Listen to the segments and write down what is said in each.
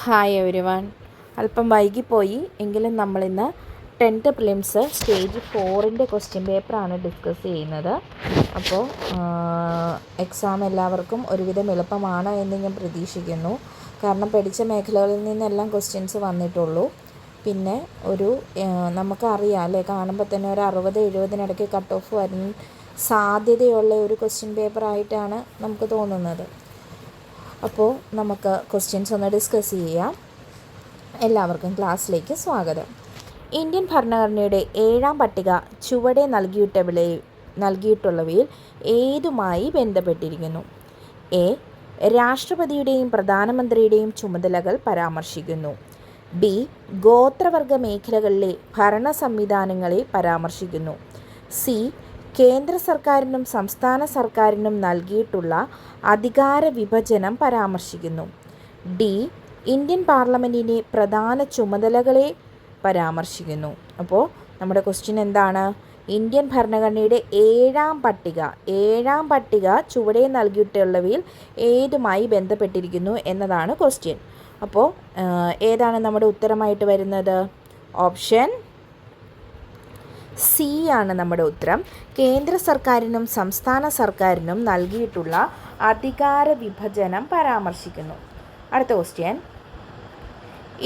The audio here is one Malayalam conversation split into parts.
Hi every one. അല്പം വൈകിപ്പോയി എങ്കിലും നമ്മളിന്ന് 10th പ്രിലിംസ് സ്റ്റേജ് 4ൻ്റെ ക്വസ്റ്റ്യൻ പേപ്പറാണ് ഡിസ്കസ് ചെയ്യുന്നത്. അപ്പോൾ എക്സാം എല്ലാവർക്കും ഒരുവിധം എളുപ്പമാണ് എന്ന് ഞാൻ പ്രതീക്ഷിക്കുന്നു. കാരണം പഠിച്ച മേഖലകളിൽ നിന്നെല്ലാം ക്വസ്റ്റ്യൻസ് വന്നിട്ടുള്ളൂ. പിന്നെ നമുക്കറിയാം അല്ലേ, കാണുമ്പോൾ തന്നെ ഒരു 60-70 കട്ട് ഓഫ് വരുന്ന സാധ്യതയുള്ള ഒരു ക്വസ്റ്റ്യൻ പേപ്പറായിട്ടാണ് നമുക്ക് തോന്നുന്നത്. അപ്പോൾ നമുക്ക് ക്വസ്റ്റ്യൻസ് ഒന്ന് ഡിസ്കസ് ചെയ്യാം. എല്ലാവർക്കും ക്ലാസ്സിലേക്ക് സ്വാഗതം. ഇന്ത്യൻ ഭരണഘടനയുടെ 7ാം പട്ടിക ചുവടെ നൽകിയിട്ടുള്ളവയിൽ ഏതുമായി ബന്ധപ്പെട്ടിരിക്കുന്നു? എ. രാഷ്ട്രപതിയുടെയും പ്രധാനമന്ത്രിയുടെയും ചുമതലകൾ പരാമർശിക്കുന്നു. ബി. ഗോത്രവർഗ മേഖലകളിലെ ഭരണ സംവിധാനങ്ങളെ പരാമർശിക്കുന്നു. സി. കേന്ദ്ര സർക്കാരിനും സംസ്ഥാന സർക്കാരിനും നൽകിയിട്ടുള്ള അധികാര വിഭജനം പരാമർശിക്കുന്നു. ഡി. ഇന്ത്യൻ പാർലമെൻറ്റിൻ്റെ പ്രധാന ചുമതലകളെ പരാമർശിക്കുന്നു. അപ്പോൾ നമ്മുടെ ക്വസ്റ്റ്യൻ എന്താണ്? ഇന്ത്യൻ ഭരണഘടനയുടെ 7ാം പട്ടിക ചുവടെ നൽകിയിട്ടുള്ളവയിൽ ഏതുമായി ബന്ധപ്പെട്ടിരിക്കുന്നു എന്നതാണ് ക്വസ്റ്റ്യൻ. അപ്പോൾ ഏതാണ് നമ്മുടെ ഉത്തരമായിട്ട് വരുന്നത്? ഓപ്ഷൻ സി ആണ് നമ്മുടെ ഉത്തരം. കേന്ദ്ര സർക്കാരിനും സംസ്ഥാന സർക്കാരിനും നൽകിയിട്ടുള്ള അധികാര വിഭജനം പരാമർശിക്കുന്നു. അടുത്ത ക്വസ്റ്റ്യൻ.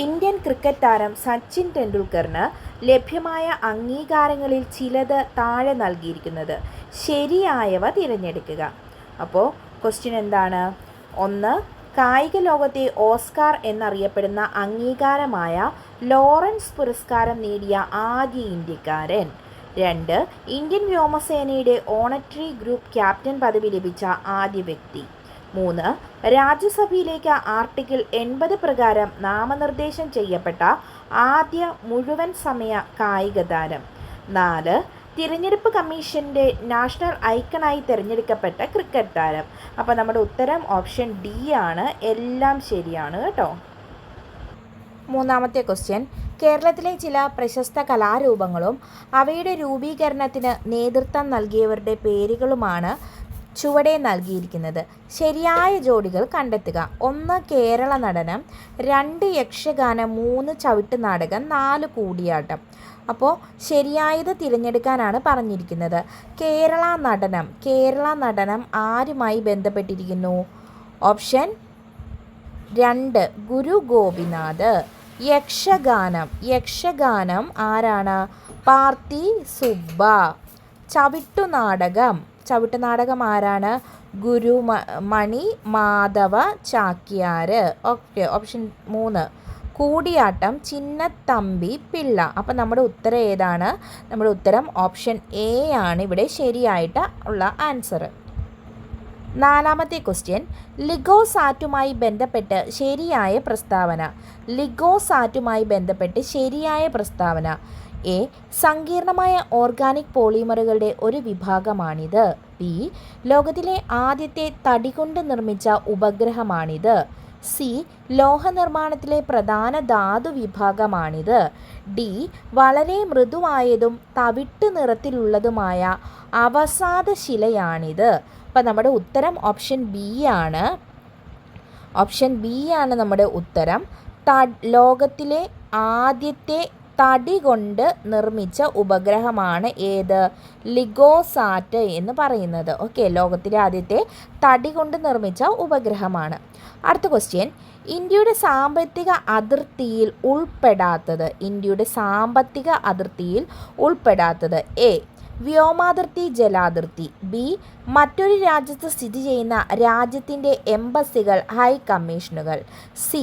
ഇന്ത്യൻ ക്രിക്കറ്റ് താരം സച്ചിൻ ടെണ്ടുൽക്കറിന് ലഭ്യമായ അംഗീകാരങ്ങളിൽ ചിലത് താഴെ നൽകിയിരിക്കുന്നത് ശരിയായവ തിരഞ്ഞെടുക്കുക. അപ്പോൾ ക്വസ്റ്റ്യൻ എന്താണ്? 1. കായിക ലോകത്തെ ഓസ്കാർ എന്നറിയപ്പെടുന്ന അംഗീകാരമായ ലോറൻസ് പുരസ്കാരം നേടിയ ആദ്യ ഇന്ത്യക്കാരൻ. 2. ഇന്ത്യൻ വ്യോമസേനയുടെ ഓണററി ഗ്രൂപ്പ് ക്യാപ്റ്റൻ പദവി ലഭിച്ച ആദ്യ വ്യക്തി. 3. രാജ്യസഭയിലേക്ക് ആർട്ടിക്കിൾ 80 പ്രകാരം നാമനിർദ്ദേശം ചെയ്യപ്പെട്ട ആദ്യ മുഴുവൻ സമയ കായിക താരം. 4. തിരഞ്ഞെടുപ്പ് കമ്മീഷൻ്റെ നാഷണൽ ഐക്കണായി തിരഞ്ഞെടുക്കപ്പെട്ട ക്രിക്കറ്റ് താരം. അപ്പോൾ നമ്മുടെ ഉത്തരം ഓപ്ഷൻ ഡി ആണ്. എല്ലാം ശരിയാണ് കേട്ടോ. മൂന്നാമത്തെ ക്വസ്റ്റ്യൻ. കേരളത്തിലെ ചില പ്രശസ്ത കലാരൂപങ്ങളും അവയുടെ രൂപീകരണത്തിന് നേതൃത്വം നൽകിയവരുടെ പേരുകളുമാണ് ചുവടെ നൽകിയിരിക്കുന്നത്. ശരിയായ ജോഡികൾ കണ്ടെത്തുക. 1. കേരള നടനം, 2. യക്ഷഗാനം, 3. ചവിട്ടുനാടകം, 4. കൂടിയാട്ടം. അപ്പോൾ ശരിയായത് തിരഞ്ഞെടുക്കാനാണ് പറഞ്ഞിരിക്കുന്നത്. കേരള നടനം ആരുമായി ബന്ധപ്പെട്ടിരിക്കുന്നു? ഓപ്ഷൻ 2 ഗുരു ഗോപിനാഥ്. യക്ഷഗാനം ആരാണ്? പാർത്തി സുബ്ബ. ചവിട്ടുനാടകം ആരാണ്? ഗുരുമണി മാധവ ചാക്യാർ. Okay, option 3. കൂടിയാട്ടം ചിന്നത്തമ്പി പിള്ള. അപ്പം നമ്മുടെ ഉത്തരം ഏതാണ്? നമ്മുടെ ഉത്തരം ഓപ്ഷൻ എ ആണ് ഇവിടെ ശരിയായിട്ട് ഉള്ള ആൻസർ. നാലാമത്തെ ക്വസ്റ്റ്യൻ. ലിഗോസാറ്റുമായി ബന്ധപ്പെട്ട് ശരിയായ പ്രസ്താവന. എ. സങ്കീർണമായ ഓർഗാനിക് പോളിമറുകളുടെ ഒരു വിഭാഗമാണിത്. ബി. ലോകത്തിലെ ആദ്യത്തെ തടി കൊണ്ട് നിർമ്മിച്ച ഉപഗ്രഹമാണിത്. സി. ലോഹനിർമ്മാണത്തിലെ പ്രധാന ധാതു വിഭാഗമാണിത്. ഡി. വളരെ മൃദുവായതും തവിട്ട് നിറത്തിലുള്ളതുമായ അവസാദശിലയാണിത്. അപ്പം നമ്മുടെ ഉത്തരം ഓപ്ഷൻ ബി ആണ്. നമ്മുടെ ഉത്തരം. ലോകത്തിലെ ആദ്യത്തെ തടി കൊണ്ട് നിർമ്മിച്ച ഉപഗ്രഹമാണ് ഏത്? ലിഗോസാറ്റ് എന്ന് പറയുന്നത്. ഓക്കെ, ലോകത്തിലെ ആദ്യത്തെ തടി കൊണ്ട് നിർമ്മിച്ച ഉപഗ്രഹമാണ്. അടുത്ത ക്വസ്റ്റ്യൻ. ഇന്ത്യയുടെ സാമ്പത്തിക അതിർത്തിയിൽ ഉൾപ്പെടാത്തത്. എ. വ്യോമാതിർത്തി, ജലാതിർത്തി. ബി. മറ്റൊരു രാജ്യത്ത് സ്ഥിതി ചെയ്യുന്ന രാജ്യത്തിൻ്റെ എംബസികൾ, ഹൈ കമ്മീഷനുകൾ. സി.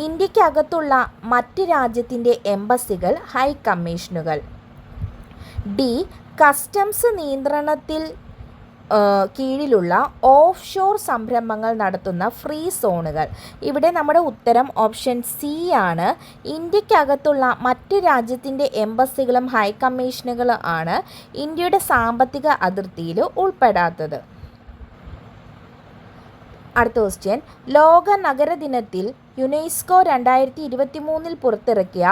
ഇന്ത്യക്കകത്തുള്ള മറ്റ് രാജ്യത്തിൻ്റെ എംബസികൾ, ഹൈ കമ്മീഷനുകൾ. ഡി. കസ്റ്റംസ് നിയന്ത്രണത്തിൽ കീഴിലുള്ള ഓഫ് ഷോർ സംരംഭങ്ങൾ നടത്തുന്ന ഫ്രീ സോണുകൾ. ഇവിടെ നമ്മുടെ ഉത്തരം ഓപ്ഷൻ സി ആണ്. ഇന്ത്യക്കകത്തുള്ള മറ്റ് രാജ്യത്തിൻ്റെ എംബസികളും ഹൈ കമ്മീഷനുകളും ആണ് ഇന്ത്യയുടെ സാമ്പത്തിക അതിർത്തിയിൽ ഉൾപ്പെടാത്തത്. അടുത്ത ക്വസ്റ്റ്യൻ. ലോക നഗര ദിനത്തിൽ യുനെസ്കോ 2023 പുറത്തിറക്കിയ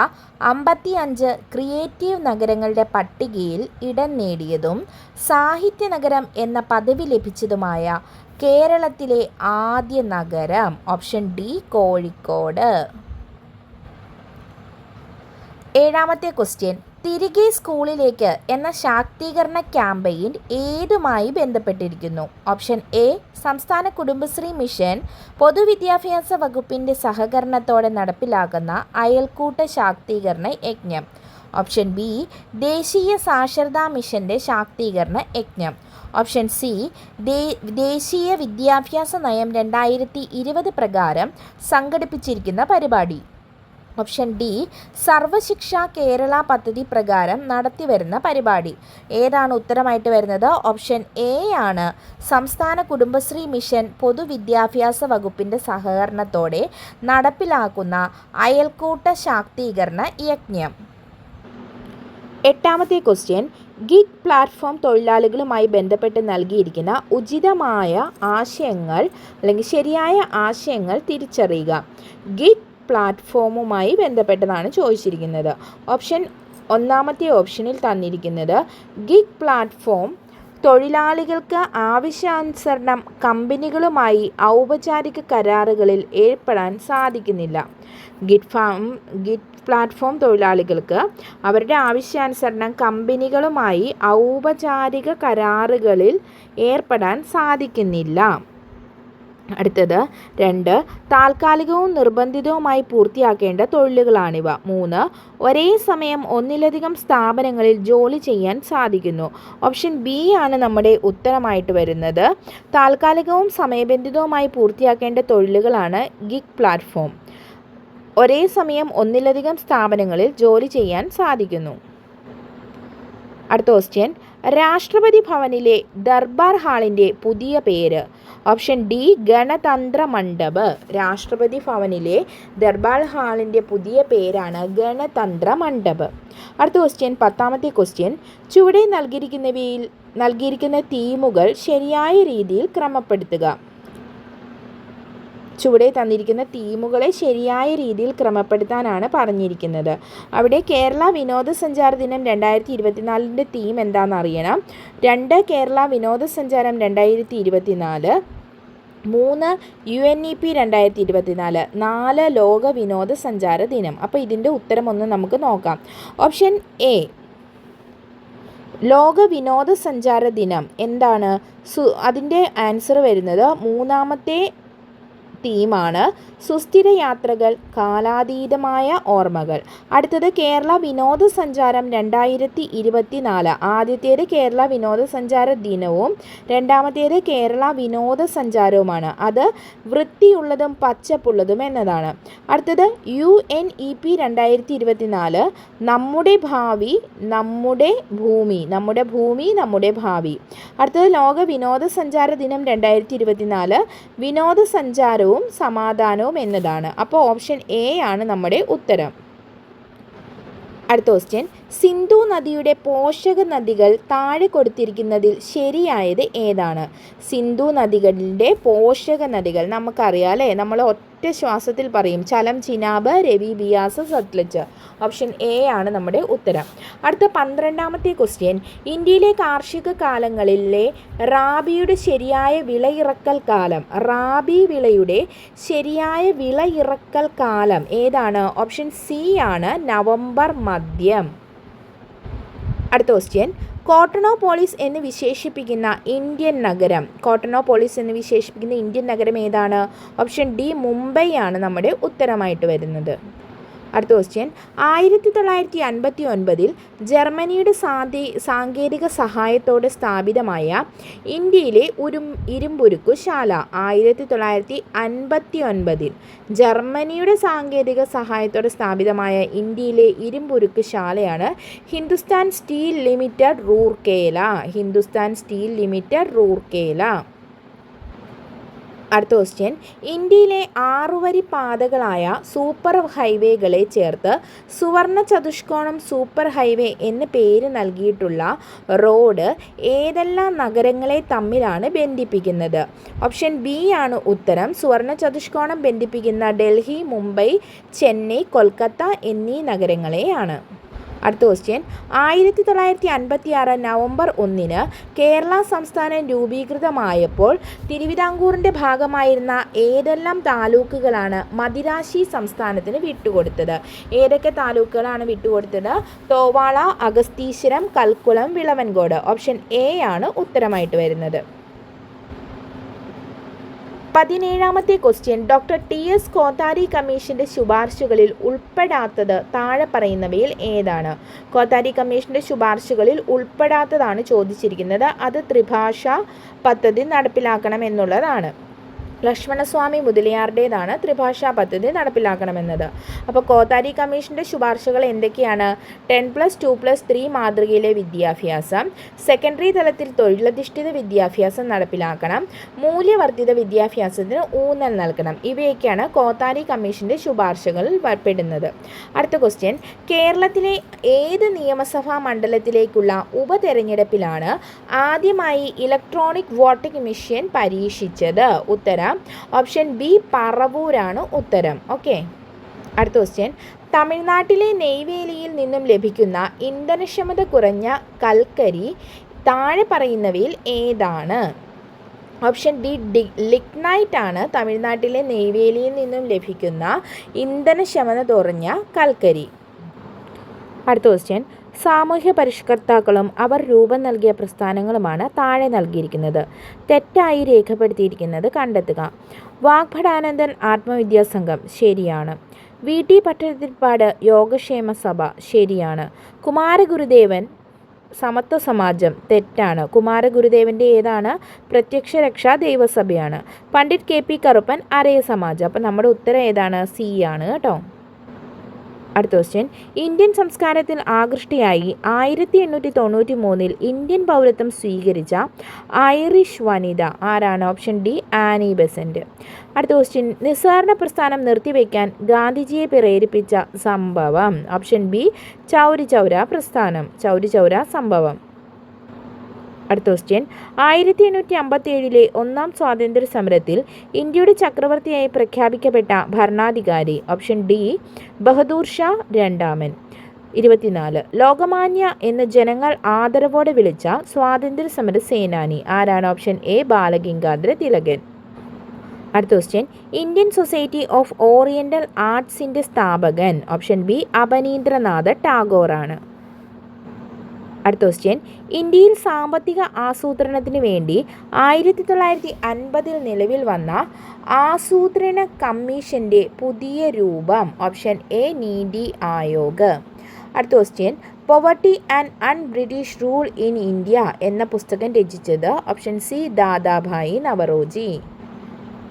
55 ക്രിയേറ്റീവ് നഗരങ്ങളുടെ പട്ടികയിൽ ഇടം നേടിയതും സാഹിത്യ നഗരം എന്ന പദവി ലഭിച്ചതുമായ കേരളത്തിലെ ആദ്യ നഗരം. Option D Kozhikode. ഏഴാമത്തെ ക്വസ്റ്റ്യൻ, തിരികെ സ്കൂളിലേക്ക് എന്ന ശാക്തീകരണ ക്യാമ്പയിൻ ഏതുമായി ബന്ധപ്പെട്ടിരിക്കുന്നു? ഓപ്ഷൻ എ, സംസ്ഥാന കുടുംബശ്രീ മിഷൻ പൊതുവിദ്യാഭ്യാസ വകുപ്പിൻ്റെ സഹകരണത്തോടെ നടപ്പിലാക്കുന്ന അയൽക്കൂട്ട ശാക്തീകരണ യജ്ഞം. ഓപ്ഷൻ ബി, ദേശീയ സാക്ഷരതാ മിഷൻ്റെ ശാക്തീകരണ യജ്ഞം. ഓപ്ഷൻ സി, ദേശീയ വിദ്യാഭ്യാസ നയം 2020 പ്രകാരം സംഘടിപ്പിച്ചിരിക്കുന്ന പരിപാടി. ഓപ്ഷൻ ഡി, സർവശിക്ഷ കേരള പദ്ധതി പ്രകാരം നടത്തിവരുന്ന പരിപാടി. ഏതാണ് ഉത്തരമായിട്ട് വരുന്നത്? ഓപ്ഷൻ എ ആണ്, സംസ്ഥാന കുടുംബശ്രീ മിഷൻ പൊതുവിദ്യാഭ്യാസ വകുപ്പിൻ്റെ സഹകരണത്തോടെ നടപ്പിലാക്കുന്ന അയൽക്കൂട്ട ശാക്തീകരണ യജ്ഞം. എട്ടാമത്തെ ക്വസ്റ്റ്യൻ, ഗിഗ് പ്ലാറ്റ്ഫോം തൊഴിലാളികളുമായി ബന്ധപ്പെട്ട് നൽകിയിരിക്കുന്ന ഉചിതമായ ആശയങ്ങൾ അല്ലെങ്കിൽ ശരിയായ ആശയങ്ങൾ തിരിച്ചറിയുക. ഗിഗ് പ്ലാറ്റ്ഫോമുമായി ബന്ധപ്പെട്ടതാണ് ചോദിച്ചിരിക്കുന്നത്. ഒന്നാമത്തെ ഓപ്ഷനിൽ തന്നിരിക്കുന്നത് ഗിഗ് പ്ലാറ്റ്ഫോം തൊഴിലാളികൾക്ക് ആവശ്യാനുസരണം കമ്പനികളുമായി ഔപചാരിക കരാറുകളിൽ ഏർപ്പെടാൻ സാധിക്കുന്നില്ല. ഗിഗ് പ്ലാറ്റ്ഫോം തൊഴിലാളികൾക്ക് അവരുടെ ആവശ്യാനുസരണം കമ്പനികളുമായി ഔപചാരിക കരാറുകളിൽ ഏർപ്പെടാൻ സാധിക്കുന്നില്ല. അടുത്തത് 2, താൽക്കാലികവും നിർബന്ധിതവുമായി പൂർത്തിയാക്കേണ്ട തൊഴിലുകളാണിവ. 3, ഒരേ സമയം ഒന്നിലധികം സ്ഥാപനങ്ങളിൽ ജോലി ചെയ്യാൻ സാധിക്കുന്നു. ഓപ്ഷൻ ബി ആണ് നമ്മുടെ ഉത്തരമായിട്ട് വരുന്നത്. താൽക്കാലികവും സമയബന്ധിതവുമായി പൂർത്തിയാക്കേണ്ട തൊഴിലുകളാണ് ഗിഗ് പ്ലാറ്റ്ഫോം. ഒരേ സമയം ഒന്നിലധികം സ്ഥാപനങ്ങളിൽ ജോലി ചെയ്യാൻ സാധിക്കുന്നു. അടുത്ത ക്വസ്റ്റ്യൻ, രാഷ്ട്രപതി ഭവനിലെ ദർബാർ ഹാളിൻ്റെ പുതിയ പേര്. Option D, Ganatantra Mandap. രാഷ്ട്രപതി ഭവനിലെ ദർബാർ ഹാളിൻ്റെ പുതിയ പേരാണ് ഗണതന്ത്ര മണ്ഡപ്. അടുത്ത ക്വസ്റ്റ്യൻ, 10ാമത്തെ ക്വസ്റ്റ്യൻ, ചുവടെ നൽകിയിരിക്കുന്ന തീമുകൾ ശരിയായ രീതിയിൽ ക്രമപ്പെടുത്തുക. ചുവടെ തന്നിരിക്കുന്ന തീമുകളെ ശരിയായ രീതിയിൽ ക്രമപ്പെടുത്താനാണ് പറഞ്ഞിരിക്കുന്നത്. അവിടെ കേരള വിനോദസഞ്ചാര ദിനം 2024 തീം എന്താണെന്ന് അറിയണം. 2, കേരള വിനോദസഞ്ചാരം 2024. 3, UNEP 2024. 4, ലോക വിനോദസഞ്ചാര ദിനം. അപ്പോൾ ഇതിൻ്റെ ഉത്തരം ഒന്ന് നമുക്ക് നോക്കാം. ഓപ്ഷൻ എ, ലോക വിനോദസഞ്ചാര ദിനം എന്താണ്? അതിൻ്റെ ആൻസർ വരുന്നത് 3ാമത്തെ തീമാണ് സുസ്ഥിര യാത്രകൾ, കാലാതീതമായ ഓർമ്മകൾ. അടുത്തത് കേരള വിനോദസഞ്ചാരം 2024. ആദ്യത്തേത് കേരള വിനോദസഞ്ചാര ദിനവും രണ്ടാമത്തേത് കേരള വിനോദസഞ്ചാരവുമാണ്. അത് വൃത്തിയുള്ളതും പച്ചപ്പുള്ളതും എന്നതാണ്. അടുത്തത് UNEP 2024, നമ്മുടെ ഭാവി നമ്മുടെ ഭൂമി, നമ്മുടെ ഭൂമി നമ്മുടെ ഭാവി. അടുത്തത് ലോക വിനോദസഞ്ചാര ദിനം 2024, വിനോദസഞ്ചാരവും സമാധാനവും എന്നതാണ്. അപ്പോൾ ഓപ്ഷൻ എ ആണ് നമ്മുടെ ഉത്തരം. അടുത്ത ക്വസ്റ്റ്യൻ, സിന്ധു നദിയുടെ പോഷക നദികൾ താഴെ കൊടുത്തിരിക്കുന്നതിൽ ശരിയായത് ഏതാണ്? സിന്ധു നദികളുടെ പോഷക നദികൾ നമുക്കറിയാം അല്ലേ, നമ്മൾ ഒറ്റ ശ്വാസത്തിൽ പറയും. ചലം, ചിനാബ്, രവി, ബിയാസ്, സത്ലജ്. ഓപ്ഷൻ എ ആണ് നമ്മുടെ ഉത്തരം. അടുത്ത 12ാമത്തെ ക്വസ്റ്റ്യൻ, ഇന്ത്യയിലെ കാർഷിക കാലങ്ങളിലെ റാബിയുടെ ശരിയായ വിളയിറക്കൽ കാലം. റാബി വിളയുടെ ശരിയായ വിളയിറക്കൽ കാലം ഏതാണ്? ഓപ്ഷൻ സി ആണ്, നവംബർ മധ്യം. അടുത്ത ക്വസ്റ്റ്യൻ, കോട്ടണോപോളിസ് എന്ന് വിശേഷിപ്പിക്കുന്ന ഇന്ത്യൻ നഗരം. കോട്ടണോപോളിസ് എന്ന് വിശേഷിപ്പിക്കുന്ന ഇന്ത്യൻ നഗരം ഏതാണ്? ഓപ്ഷൻ ഡി, മുംബൈ ആണ് നമ്മുടെ ഉത്തരമായിട്ട് വരുന്നത്. അടുത്ത ക്വസ്റ്റ്യൻ, 1959 ജർമ്മനിയുടെ സാങ്കേതിക സഹായത്തോടെ സ്ഥാപിതമായ ഇന്ത്യയിലെ ഇരുമ്പുരുക്കുശാല. 1959 ജർമ്മനിയുടെ സാങ്കേതിക സഹായത്തോടെ സ്ഥാപിതമായ ഇന്ത്യയിലെ ഇരുമ്പുരുക്കുശാലയാണ് Hindustan steel limited Rourkela. Hindustan steel limited Rourkela. അടുത്ത ക്വസ്റ്റ്യൻ, ഇന്ത്യയിലെ 6 വരി പാതകളായ സൂപ്പർ ഹൈവേകളെ ചേർത്ത് സുവർണ ചതുഷ്കോണം സൂപ്പർ ഹൈവേ എന്ന് പേര് നൽകിയിട്ടുള്ള റോഡ് ഏതെല്ലാം നഗരങ്ങളെ തമ്മിലാണ് ബന്ധിപ്പിക്കുന്നത്? ഓപ്ഷൻ ബി ആണ് ഉത്തരം. സുവർണ ചതുഷ്കോണം ബന്ധിപ്പിക്കുന്ന ഡൽഹി, മുംബൈ, ചെന്നൈ, കൊൽക്കത്ത എന്നീ നഗരങ്ങളെയാണ്. അടുത്ത ക്വസ്റ്റ്യൻ 1956 നവംബർ 1 കേരള സംസ്ഥാനം രൂപീകൃതമായപ്പോൾ തിരുവിതാംകൂറിൻ്റെ ഭാഗമായിരുന്ന ഏതെല്ലാം താലൂക്കുകളാണ് മദിരാശി സംസ്ഥാനത്തിന് വിട്ടുകൊടുത്തത്? ഏതൊക്കെ താലൂക്കുകളാണ് വിട്ടുകൊടുത്തത്? തോവാള, അഗസ്തീശ്വരം, കൽക്കുളം, വിളവൻകോട്. ഓപ്ഷൻ എ ആണ് ഉത്തരമായിട്ട് വരുന്നത്. 17ാമത്തെ question doctor T S Kothari കമ്മീഷൻ്റെ ശുപാർശകളിൽ ഉൾപ്പെടാത്തത് താഴെ പറയുന്നവയിൽ ഏതാണ്? കോത്താരി കമ്മീഷൻ്റെ ശുപാർശകളിൽ ഉൾപ്പെടാത്തതാണ് ചോദിച്ചിരിക്കുന്നത്. അത് ത്രിഭാഷാ പദ്ധതി നടപ്പിലാക്കണം എന്നുള്ളതാണ്. ലക്ഷ്മണസ്വാമി മുതലിയാരുടേതാണ് ത്രിഭാഷാ പദ്ധതി നടപ്പിലാക്കണമെന്നത്. അപ്പോൾ കോത്താരി കമ്മീഷൻ്റെ ശുപാർശകൾ എന്തൊക്കെയാണ്? 10+2+3 മാതൃകയിലെ വിദ്യാഭ്യാസം, സെക്കൻഡറി തലത്തിൽ തൊഴിലധിഷ്ഠിത വിദ്യാഭ്യാസം നടപ്പിലാക്കണം, മൂല്യവർദ്ധിത വിദ്യാഭ്യാസത്തിന് ഊന്നൽ നൽകണം. ഇവയൊക്കെയാണ് കോത്താരി കമ്മീഷൻ്റെ ശുപാർശകളിൽ പെടുന്നത്. അടുത്ത ക്വസ്റ്റ്യൻ, കേരളത്തിലെ ഏത് നിയമസഭാ മണ്ഡലത്തിലേക്കുള്ള ഉപതെരഞ്ഞെടുപ്പിലാണ് ആദ്യമായി ഇലക്ട്രോണിക് വോട്ടിംഗ് മെഷീൻ പരീക്ഷിച്ചത്? ഉത്തരം ഓപ്ഷൻ ബി പറവൂരാണ് ഉത്തരം. ഓക്കെ. അടുത്ത ക്വസ്റ്റ്യൻ, തമിഴ്നാട്ടിലെ നെയ്വേലിയിൽ നിന്നും ലഭിക്കുന്ന ഇന്ധനക്ഷമത കുറഞ്ഞ കൽക്കരി താഴെ പറയുന്നവയിൽ ഏതാണ്? ഓപ്ഷൻ ഡി ലിഗ്നൈറ്റ് ആണ് തമിഴ്നാട്ടിലെ നെയ്വേലിയിൽ നിന്നും ലഭിക്കുന്ന ഇന്ധനക്ഷമത കുറഞ്ഞ കൽക്കരി. അടുത്ത ക്വസ്റ്റ്യൻ, സാമൂഹ്യ പരിഷ്കർത്താക്കളും അവർ രൂപം നൽകിയ പ്രസ്ഥാനങ്ങളുമാണ് താഴെ നൽകിയിരിക്കുന്നത്. തെറ്റായി രേഖപ്പെടുത്തിയിരിക്കുന്നത് കണ്ടെത്തുക. വാഗ്ഭടാനന്ദൻ ആത്മവിദ്യാസംഘം ശരിയാണ്. വി ടി ഭട്ടതിരിപ്പാട് യോഗക്ഷേമ സഭ ശരിയാണ്. കുമാരഗുരുദേവൻ സമത്വ സമാജം തെറ്റാണ്. കുമാരഗുരുദേവൻ്റെ ഏതാണ്? പ്രത്യക്ഷരക്ഷാ ദൈവസഭയാണ്. പണ്ഡിറ്റ് കെ പി കറുപ്പൻ അരയ സമാജം. അപ്പം നമ്മുടെ ഉത്തരം ഏതാണ്? സി ആണ് കേട്ടോ. അടുത്ത ക്വസ്റ്റ്യൻ, ഇന്ത്യൻ സംസ്കാരത്തിൽ ആകൃഷ്ടയായി 1893 ഇന്ത്യൻ പൗരത്വം സ്വീകരിച്ച ഐറിഷ് വനിത ആരാണ്? Option D Annie Besant. അടുത്ത ക്വസ്റ്റ്യൻ, നിസ്സഹകരണ പ്രസ്ഥാനം നിർത്തിവെക്കാൻ ഗാന്ധിജിയെ പ്രേരിപ്പിച്ച സംഭവം? ഓപ്ഷൻ ബി ചൗരി ചൗര പ്രസ്ഥാനം, ചൗരി ചൗര സംഭവം. അടുത്ത ക്വസ്റ്റ്യൻ, 1857 ഒന്നാം സ്വാതന്ത്ര്യ സമരത്തിൽ ഇന്ത്യയുടെ ചക്രവർത്തിയായി പ്രഖ്യാപിക്കപ്പെട്ട ഭരണാധികാരി? ഓപ്ഷൻ ഡി ബഹദൂർ ഷാ രണ്ടാമൻ. 24 ലോകമാന്യ എന്ന് ജനങ്ങൾ ആദരവോടെ വിളിച്ച സ്വാതന്ത്ര്യ സമര സേനാനി ആരാണ്? Option A Balagangadhara Tilakan. അടുത്ത question, Indian society of oriental ആർട്സിൻ്റെ സ്ഥാപകൻ? ഓപ്ഷൻ ബി അബനീന്ദ്രനാഥ ടാഗോറാണ്. അടുത്ത ക്വസ്റ്റ്യൻ, ഇന്ത്യയിൽ സാമ്പത്തിക ആസൂത്രണത്തിന് വേണ്ടി 1950 നിലവിൽ വന്ന ആസൂത്രണ കമ്മീഷൻ്റെ പുതിയ രൂപം? Option A NITI Aayog. അടുത്ത question, poverty and British rule in India എന്ന പുസ്തകം രചിച്ചത്? Option C Dadabhai Naoroji.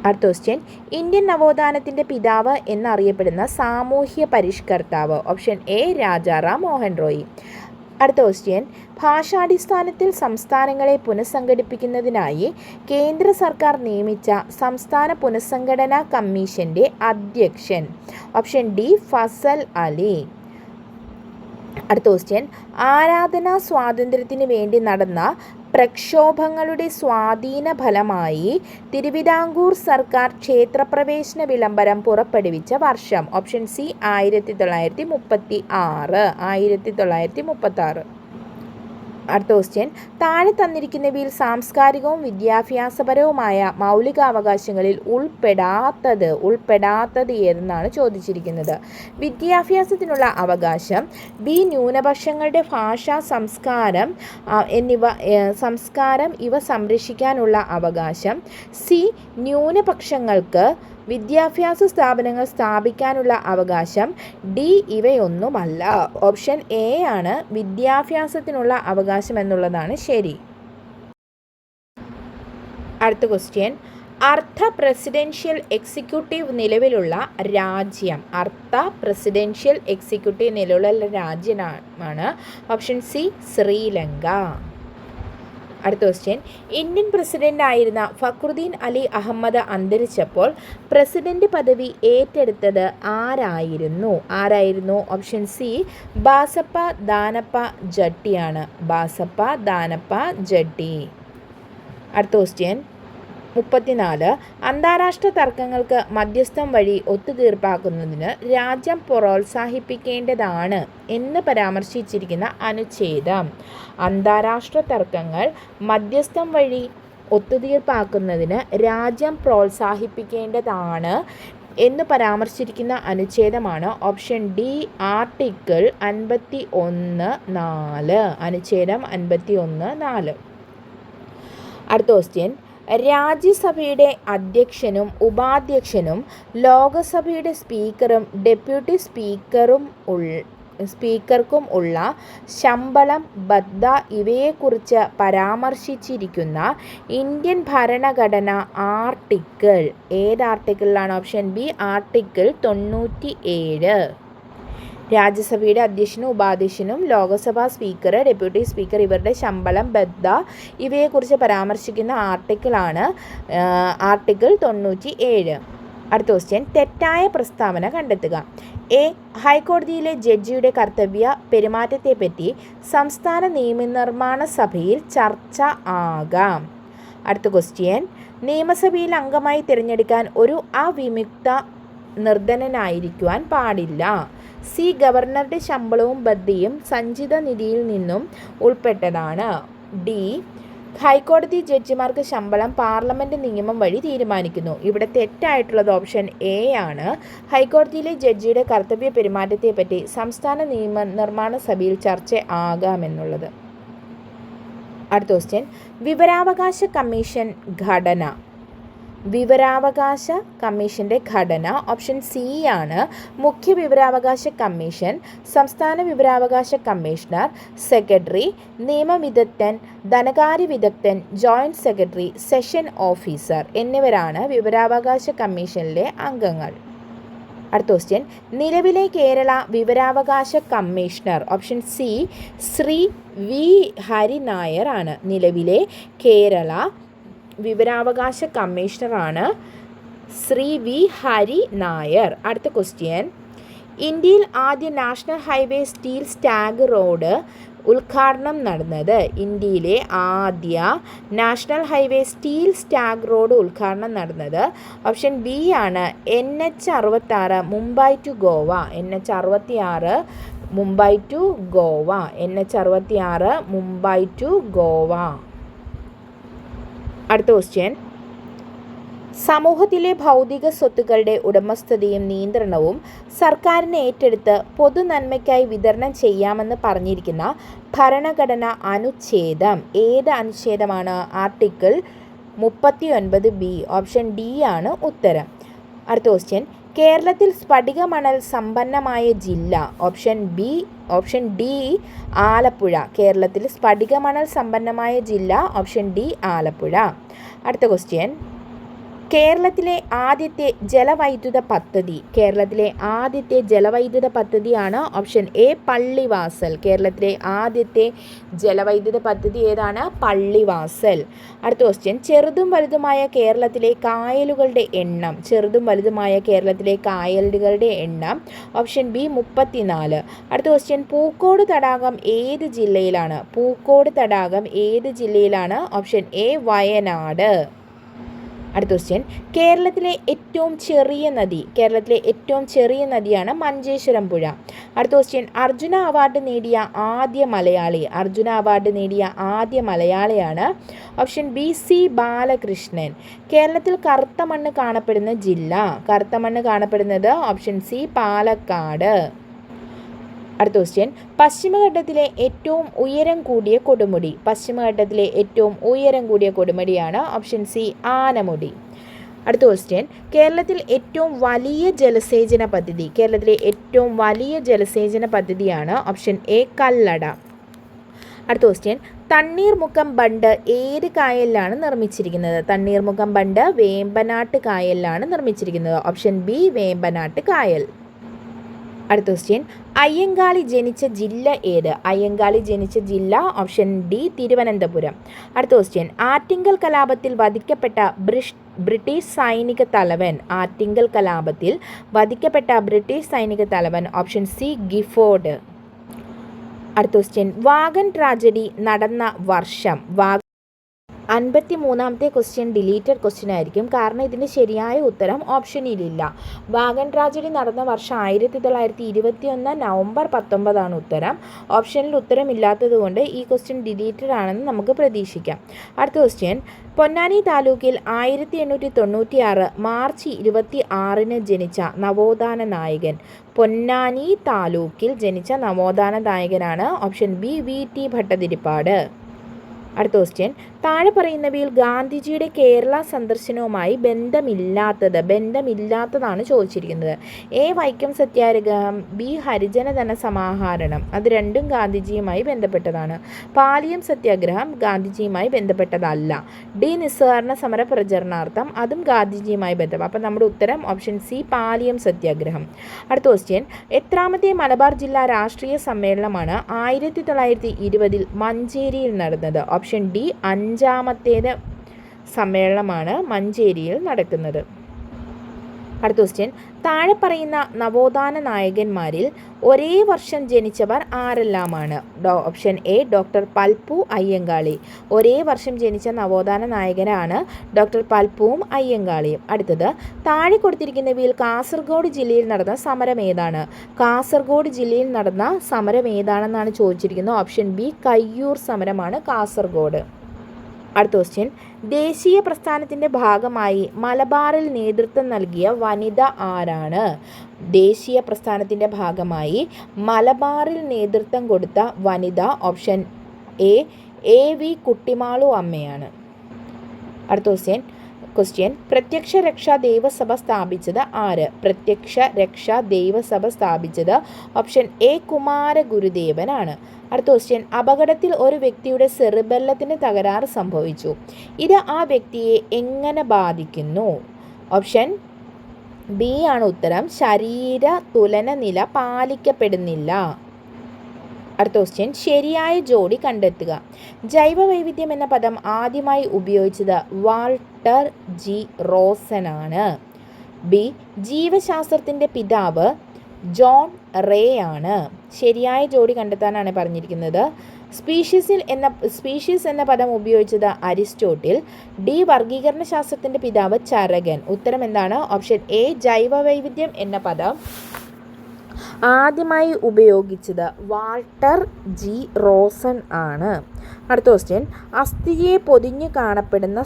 അടുത്ത ക്വസ്റ്റ്യൻ, ഇന്ത്യൻ നവോത്ഥാനത്തിൻ്റെ പിതാവ് എന്നറിയപ്പെടുന്ന സാമൂഹ്യ പരിഷ്കർത്താവ്? Option A Rajaram Mohan Roy. അടുത്ത ക്വസ്റ്റ്യൻ, ഭാഷാടിസ്ഥാനത്തിൽ സംസ്ഥാനങ്ങളെ പുനഃസംഘടിപ്പിക്കുന്നതിനായി കേന്ദ്ര സർക്കാർ നിയമിച്ച സംസ്ഥാന പുനഃസംഘടനാ കമ്മീഷൻ്റെ അധ്യക്ഷൻ? Option D Fazal Ali. അടുത്ത ക്വസ്റ്റ്യൻ, ആരാധനാ സ്വാതന്ത്ര്യത്തിന് വേണ്ടി നടന്ന പ്രക്ഷോഭങ്ങളുടെ സ്വാധീന ഫലമായി തിരുവിതാംകൂർ സർക്കാർ ക്ഷേത്രപ്രവേശന വിളംബരം പുറപ്പെടുവിച്ച വർഷം? Option C 1936. അടുത്ത ക്വസ്റ്റ്യൻ, താഴെ തന്നിരിക്കുന്നവയിൽ സാംസ്കാരികവും വിദ്യാഭ്യാസപരവുമായ മൗലികാവകാശങ്ങളിൽ ഉൾപ്പെടാത്തത് ഏതെന്നാണ് ചോദിച്ചിരിക്കുന്നത്. വിദ്യാഭ്യാസത്തിനുള്ള അവകാശം, ബി ന്യൂനപക്ഷങ്ങളുടെ ഭാഷ, സംസ്കാരം ഇവ സംരക്ഷിക്കാനുള്ള അവകാശം, സി ന്യൂനപക്ഷങ്ങൾക്ക് വിദ്യാഭ്യാസ സ്ഥാപനങ്ങൾ സ്ഥാപിക്കാനുള്ള അവകാശം, ഡി ഇവയൊന്നുമല്ല. ഓപ്ഷൻ എ ആണ് വിദ്യാഭ്യാസത്തിനുള്ള അവകാശം എന്നുള്ളതാണ് ശരി. അടുത്ത ക്വസ്റ്റ്യൻ, അർദ്ധ പ്രസിഡൻഷ്യൽ എക്സിക്യൂട്ടീവ് നിലവിലുള്ള രാജ്യം? രാജ്യമാണ് ഓപ്ഷൻ സി ശ്രീലങ്ക. അടുത്ത ക്വസ്റ്റ്യൻ, ഇന്ത്യൻ പ്രസിഡൻ്റായിരുന്ന ഫക്രുദ്ദീൻ അലി അഹമ്മദ് അന്തരിച്ചപ്പോൾ പ്രസിഡന്റ് പദവി ഏറ്റെടുത്തത് ആരായിരുന്നു? ഓപ്ഷൻ സി ബാസപ്പ ദാനപ്പ ജട്ടിയാണ്. അടുത്ത ക്വസ്റ്റ്യൻ, 34 അന്താരാഷ്ട്ര തർക്കങ്ങൾക്ക് മധ്യസ്ഥം വഴി ഒത്തുതീർപ്പാക്കുന്നതിന് രാജ്യം പ്രോത്സാഹിപ്പിക്കേണ്ടതാണ് എന്ന് പരാമർശിച്ചിരിക്കുന്ന അനുച്ഛേദം. അന്താരാഷ്ട്ര തർക്കങ്ങൾ മധ്യസ്ഥം വഴി ഒത്തുതീർപ്പാക്കുന്നതിന് രാജ്യം പ്രോത്സാഹിപ്പിക്കേണ്ടതാണ് എന്ന് പരാമർശിച്ചിരിക്കുന്ന അനുച്ഛേദമാണ് ഓപ്ഷൻ ഡി ആർട്ടിക്കിൾ 51(4). അനുച്ഛേദം 51(4). അടുത്ത ക്വസ്റ്റ്യൻ, രാജ്യസഭയുടെ അധ്യക്ഷനും ഉപാധ്യക്ഷനും ലോകസഭയുടെ സ്പീക്കറും ഡെപ്യൂട്ടി സ്പീക്കർക്കും ഉള്ള ശമ്പളം, ബത്ത ഇവയെക്കുറിച്ച് പരാമർശിച്ചിരിക്കുന്ന ഇന്ത്യൻ ഭരണഘടന ആർട്ടിക്കിൾ ഏത് ആർട്ടിക്കിളിലാണ്? Option B article 97. രാജ്യസഭയുടെ അധ്യക്ഷനും ഉപാധ്യക്ഷനും ലോകസഭാ സ്പീക്കർ, ഡെപ്യൂട്ടി സ്പീക്കർ ഇവരുടെ ശമ്പളം, ബത്ത ഇവയെക്കുറിച്ച് പരാമർശിക്കുന്ന ആർട്ടിക്കിളാണ് ആർട്ടിക്കിൾ 97. അടുത്ത ക്വസ്റ്റ്യൻ, തെറ്റായ പ്രസ്താവന കണ്ടെത്തുക. എ. ഹൈക്കോടതിയിലെ ജഡ്ജിയുടെ കർത്തവ്യ പെരുമാറ്റത്തെപ്പറ്റി സംസ്ഥാന നിയമനിർമ്മാണ സഭയിൽ ചർച്ച ആകാം. അടുത്ത ക്വസ്റ്റ്യൻ, നിയമസഭയിൽ അംഗമായി തിരഞ്ഞെടുക്കാൻ ഒരു അവിമുക്ത നിർധനനായിരിക്കുവാൻ പാടില്ല. സി. ഗവർണറുടെ ശമ്പളവും ബത്തയും സഞ്ചിത നിധിയിൽ നിന്നും ഉൾപ്പെട്ടതാണ്. ഡി. ഹൈക്കോടതി ജഡ്ജിമാർക്ക് ശമ്പളം പാർലമെൻറ്റ് നിയമം വഴി തീരുമാനിക്കുന്നു. ഇവിടെ തെറ്റായിട്ടുള്ളത് ഓപ്ഷൻ എ ആണ്. ഹൈക്കോടതിയിലെ ജഡ്ജിയുടെ കർത്തവ്യ പെരുമാറ്റത്തെപ്പറ്റി സംസ്ഥാന നിയമനിർമ്മാണ സഭയിൽ ചർച്ച ആകാമെന്നുള്ളത്. അടുത്ത ക്വസ്റ്റ്യൻ, വിവരാവകാശ കമ്മീഷൻ ഘടന. വിവരാവകാശ കമ്മീഷൻ്റെ ഘടന ഓപ്ഷൻ സി ആണ്. മുഖ്യ വിവരാവകാശ കമ്മീഷൻ, സംസ്ഥാന വിവരാവകാശ കമ്മീഷണർ, സെക്രട്ടറി, നിയമവിദഗ്ധൻ, ധനകാര്യ വിദഗ്ധൻ, ജോയിൻറ്റ് സെക്രട്ടറി, സെഷൻ ഓഫീസർ എന്നിവരാണ് വിവരാവകാശ കമ്മീഷനിലെ അംഗങ്ങൾ. അടുത്ത ക്വസ്റ്റ്യൻ, നിലവിലെ കേരള വിവരാവകാശ commissioner option C Shri V Hari Nair ആണ്. നിലവിലെ കേരള വിവരാവകാശ കമ്മീഷണറാണ് ശ്രീ വി ഹരി നായർ. അടുത്ത ക്വസ്റ്റ്യൻ, ഇന്ത്യയിൽ ആദ്യ national highway steel stag road ഉദ്ഘാടനം നടന്നത്. ഇന്ത്യയിലെ ആദ്യ national highway steel stag road ഉദ്ഘാടനം നടന്നത് ഓപ്ഷൻ ബി ആണ്. NH66 Mumbai to Goa. NH66 Mumbai to Goa. NH66 Mumbai to Goa. അടുത്ത ക്വസ്റ്റ്യൻ, സമൂഹത്തിലെ ഭൗതിക സ്വത്തുക്കളുടെ ഉടമസ്ഥതയും നിയന്ത്രണവും സർക്കാരിനെ ഏറ്റെടുത്ത് പൊതുനന്മയ്ക്കായി വിതരണം ചെയ്യാമെന്ന് പറഞ്ഞിരിക്കുന്ന ഭരണഘടന അനുച്ഛേദം ഏത് അനുച്ഛേദമാണ്? Article 39(b). ഓപ്ഷൻ ഡി ആണ് ഉത്തരം. അടുത്ത ക്വസ്റ്റ്യൻ, കേരളത്തിൽ സ്ഫടിക മണൽ സമ്പന്നമായ ജില്ല. Option D Alappuzha. കേരളത്തിൽ സ്ഫടിക മണൽ സമ്പന്നമായ ജില്ല ഓപ്ഷൻ ഡി ആലപ്പുഴ. അടുത്ത ക്വസ്റ്റ്യൻ, കേരളത്തിലെ ആദ്യത്തെ ജലവൈദ്യുത പദ്ധതി. കേരളത്തിലെ ആദ്യത്തെ ജലവൈദ്യുത പദ്ധതിയാണ് ഓപ്ഷൻ എ പള്ളിവാസൽ. കേരളത്തിലെ ആദ്യത്തെ ജലവൈദ്യുത പദ്ധതി ഏതാണ്? പള്ളിവാസൽ. അടുത്ത ക്വസ്റ്റ്യൻ, ചെറുതും വലുതുമായ കേരളത്തിലെ കായലുകളുടെ എണ്ണം. ചെറുതും വലുതുമായ കേരളത്തിലെ കായലുകളുടെ എണ്ണം ഓപ്ഷൻ ബി 34. അടുത്ത ക്വസ്റ്റ്യൻ, പൂക്കോട് തടാകം ഏത് ജില്ലയിലാണ്? പൂക്കോട് തടാകം ഏത് ജില്ലയിലാണ്? Option A Wayanad. അടുത്ത ക്വസ്റ്റ്യൻ, കേരളത്തിലെ ഏറ്റവും ചെറിയ നദി. കേരളത്തിലെ ഏറ്റവും ചെറിയ നദിയാണ് മഞ്ചേശ്വരം പുഴ. അടുത്ത ക്വസ്റ്റ്യൻ, അർജുന അവാർഡ് നേടിയ ആദ്യ മലയാളി. അർജുന അവാർഡ് നേടിയ ആദ്യ മലയാളിയാണ് ഓപ്ഷൻ ബി സി ബാലകൃഷ്ണൻ. കേരളത്തിൽ കറുത്ത മണ്ണ് കാണപ്പെടുന്ന ജില്ല. കറുത്ത മണ്ണ് കാണപ്പെടുന്നത് ഓപ്ഷൻ സി പാലക്കാട്. അടുത്ത ക്വസ്റ്റ്യൻ, പശ്ചിമഘട്ടത്തിലെ ഏറ്റവും ഉയരം കൂടിയ കൊടുമുടി. പശ്ചിമഘട്ടത്തിലെ ഏറ്റവും ഉയരം കൂടിയ കൊടുമുടിയാണ് ഓപ്ഷൻ സി ആനമുടി. അടുത്ത ക്വസ്റ്റ്യൻ, കേരളത്തിൽ ഏറ്റവും വലിയ ജലസേചന പദ്ധതി. കേരളത്തിലെ ഏറ്റവും വലിയ ജലസേചന പദ്ധതിയാണ് ഓപ്ഷൻ എ കല്ലട. അടുത്ത ക്വസ്റ്റ്യൻ, തണ്ണീർമുക്കം ബണ്ട് ഏത് കായലിലാണ് നിർമ്മിച്ചിരിക്കുന്നത്? തണ്ണീർമുക്കം ബണ്ട് വേമ്പനാട്ട് കായലിലാണ് നിർമ്മിച്ചിരിക്കുന്നത്. ഓപ്ഷൻ ബി വേമ്പനാട്ട് കായൽ. അടുത്ത ക്വസ്റ്റ്യൻ, അയ്യങ്കാളി ജനിച്ച ജില്ല ഏത്? അയ്യങ്കാളി ജനിച്ച ജില്ല ഓപ്ഷൻ ഡി തിരുവനന്തപുരം. അടുത്ത ക്വസ്റ്റ്യൻ, ആറ്റിങ്ങൽ കലാപത്തിൽ വധിക്കപ്പെട്ട ബ്രിട്ടീഷ് സൈനിക തലവൻ. ആറ്റിങ്ങൽ കലാപത്തിൽ വധിക്കപ്പെട്ട ബ്രിട്ടീഷ് സൈനിക തലവൻ ഓപ്ഷൻ സി ഗിഫോർഡ്. അടുത്ത ക്വസ്റ്റ്യൻ, വാഗൺ ട്രാജഡി നടന്ന വർഷം. 53-ാമത്തെ ക്വസ്റ്റ്യൻ ഡിലീറ്റഡ് ക്വസ്റ്റ്യൻ ആയിരിക്കും, കാരണം ഇതിൻ്റെ ശരിയായ ഉത്തരം ഓപ്ഷനിലില്ല. വാഗൺ ട്രാജഡി നടന്ന വർഷം 1921 നവംബർ 19 ഉത്തരം. ഓപ്ഷനിൽ ഉത്തരമില്ലാത്തത് കൊണ്ട് ഈ ക്വസ്റ്റ്യൻ ഡിലീറ്റഡ് ആണെന്ന് നമുക്ക് പ്രതീക്ഷിക്കാം. അടുത്ത ക്വസ്റ്റ്യൻ, പൊന്നാനി താലൂക്കിൽ 1896 മാർച്ച് 26 ജനിച്ച നവോത്ഥാന നായകൻ. പൊന്നാനി താലൂക്കിൽ ജനിച്ച നവോത്ഥാന നായകനാണ് ഓപ്ഷൻ ബി വി.ടി. ഭട്ടതിരിപ്പാട്. അടുത്ത ക്വസ്റ്റ്യൻ, താഴെ പറയുന്നവയിൽ ഗാന്ധിജിയുടെ കേരള സന്ദർശനവുമായി ബന്ധമില്ലാത്തതാണ് ചോദിച്ചിരിക്കുന്നത്. എ. വൈക്കം സത്യാഗ്രഹം, ബി. ഹരിജന ധനസമാഹരണം. അത് രണ്ടും ഗാന്ധിജിയുമായി ബന്ധപ്പെട്ടതാണ്. പാലിയം സത്യാഗ്രഹം ഗാന്ധിജിയുമായി ബന്ധപ്പെട്ടതല്ല. ഡി. നിസ്സഹകരണ സമര പ്രചരണാർത്ഥം, അതും ഗാന്ധിജിയുമായി ബന്ധം. അപ്പം നമ്മുടെ ഉത്തരം ഓപ്ഷൻ സി പാലിയം സത്യാഗ്രഹം. അടുത്ത ക്വസ്റ്റ്യൻ, എത്രാമത്തെ മലബാർ ജില്ലാ രാഷ്ട്രീയ സമ്മേളനമാണ് 1920 മഞ്ചേരിയിൽ നടന്നത്? ഓപ്ഷൻ ഡി 5-ാമത്തേത് സമ്മേളനമാണ് മഞ്ചേരിയിൽ നടക്കുന്നത്. അടുത്ത ക്വസ്റ്റ്യൻ, താഴെ പറയുന്ന നവോത്ഥാന നായകന്മാരിൽ ഒരേ വർഷം ജനിച്ചവർ ആരെല്ലാമാണ്? Option A doctor Palpu Ayyankali. ഒരേ വർഷം ജനിച്ച നവോത്ഥാന നായകനാണ് ഡോക്ടർ പൽപ്പുവും അയ്യങ്കാളിയും. അടുത്തത്, താഴെ കൊടുത്തിരിക്കുന്നവയിൽ കാസർഗോഡ് ജില്ലയിൽ നടന്ന സമരം ഏതാണ്? കാസർഗോഡ് ജില്ലയിൽ നടന്ന സമരം ഏതാണെന്നാണ് ചോദിച്ചിരിക്കുന്നത്. ഓപ്ഷൻ ബി കയ്യൂർ സമരമാണ് കാസർഗോഡ്. അടുത്ത ക്വസ്റ്റ്യൻ, ദേശീയ പ്രസ്ഥാനത്തിൻ്റെ ഭാഗമായി മലബാറിൽ നേതൃത്വം നൽകിയ വനിത ആരാണ്? ദേശീയ പ്രസ്ഥാനത്തിൻ്റെ ഭാഗമായി മലബാറിൽ നേതൃത്വം കൊടുത്ത വനിത ഓപ്ഷൻ എ വി കുട്ടിമാളു അമ്മയാണ്. അടുത്ത ക്വസ്റ്റ്യൻ, പ്രത്യക്ഷ രക്ഷാ ദൈവസഭ സ്ഥാപിച്ചത് ആര്? പ്രത്യക്ഷ രക്ഷാ ദൈവസഭ സ്ഥാപിച്ചത് ഓപ്ഷൻ എ കുമാരഗുരുദേവനാണ്. അടുത്ത ക്വസ്റ്റ്യൻ, അപകടത്തിൽ ഒരു വ്യക്തിയുടെ സെറിബെല്ലത്തിന് തകരാറ് സംഭവിച്ചു. ഇത് ആ വ്യക്തിയെ എങ്ങനെ ബാധിക്കുന്നു? ഓപ്ഷൻ ബി ആണ് ഉത്തരം. ശരീര തുലന നില പാലിക്കപ്പെടുന്നില്ല. അടുത്ത ക്വസ്റ്റ്യൻ, ശരിയായ ജോഡി കണ്ടെത്തുക. ജൈവവൈവിധ്യം എന്ന പദം ആദ്യമായി ഉപയോഗിച്ചത് വാൾട്ടർ ജി റോസൻ ആണ്. ബി. ജീവശാസ്ത്രത്തിൻ്റെ പിതാവ് ജോൺ റേ ആണ്. ശരിയായ ജോഡി കണ്ടെത്താനാണ് പറഞ്ഞിരിക്കുന്നത്. സ്പീഷീസ് എന്ന പദം ഉപയോഗിച്ചത് അരിസ്റ്റോട്ടിൽ. ഡി. വർഗീകരണ ശാസ്ത്രത്തിൻ്റെ പിതാവ് ചരകൻ. ഉത്തരം എന്താണ്? ഓപ്ഷൻ എ ജൈവവൈവിധ്യം എന്ന പദം ആദ്യമായി ഉപയോഗിച്ചത് വാൾട്ടർ ജി റോസൻ ആണ്. അടുത്ത ക്വസ്റ്റ്യൻ, അസ്ഥിയെ പൊതിഞ്ഞു കാണപ്പെടുന്ന